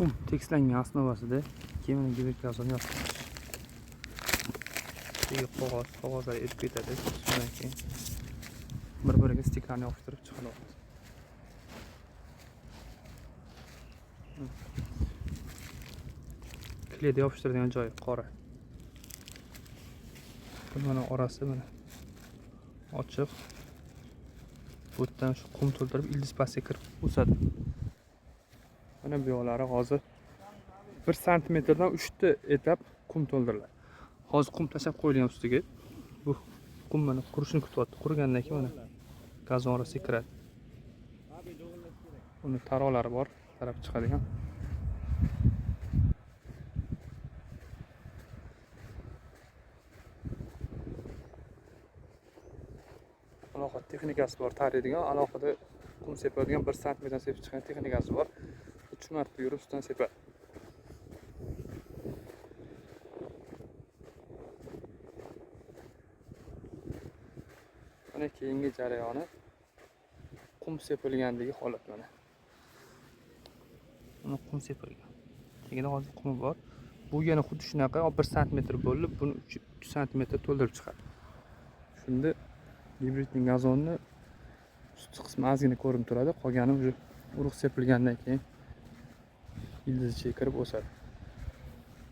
qum tekslangan osnovasida keyin gibrid gazon yopamiz. Qog'ozlar erib ketadi. Shundan keyin bir-biriga stiklarni yopishtirib chiqaramiz. Kleda yopishtiradigan joyi qora. Mana orasi mana ochiq. Bu yerdan shu qum to'ldirib ildiz pastga kirib o'sadi. Mana bu yoqlari hozir 1 santimetrdan 3 ta etap qum to'ldiriladi. Hozir qum tashab qo'yilgan ustiga. Bu qum mana qurishini kutyapti. Qurigandan keyin mana gazon orasiga kiradi. Uni taroqlari bor, taraf chiqadigan. Alohida texnikasi bor, taraydigan, alohida qum sepadigan 1 santimetrdan sepib chiqqan texnikasi bor. 3 marta yurib ustidan sepadi. Mana keyingi jarayoni qum sepilgandagi holat mana. Mana qum sepilgan. Chegida hozir qum bor. Bu yana xuddi shunaqa 1 santimetr bo'lib, buni 3 santimetr to'ldirib chiqadi. Shunda gibridning gazonni usti qismi ozgina ko'rinib turadi, qolgani o'sha urug' sepilgandan keyin ildiz ichiga kirib o'sadi.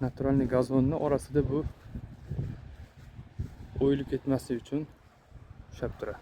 Naturalniy gazonni orasida bu o'yilib ketmasligi uchun ushlab turadi.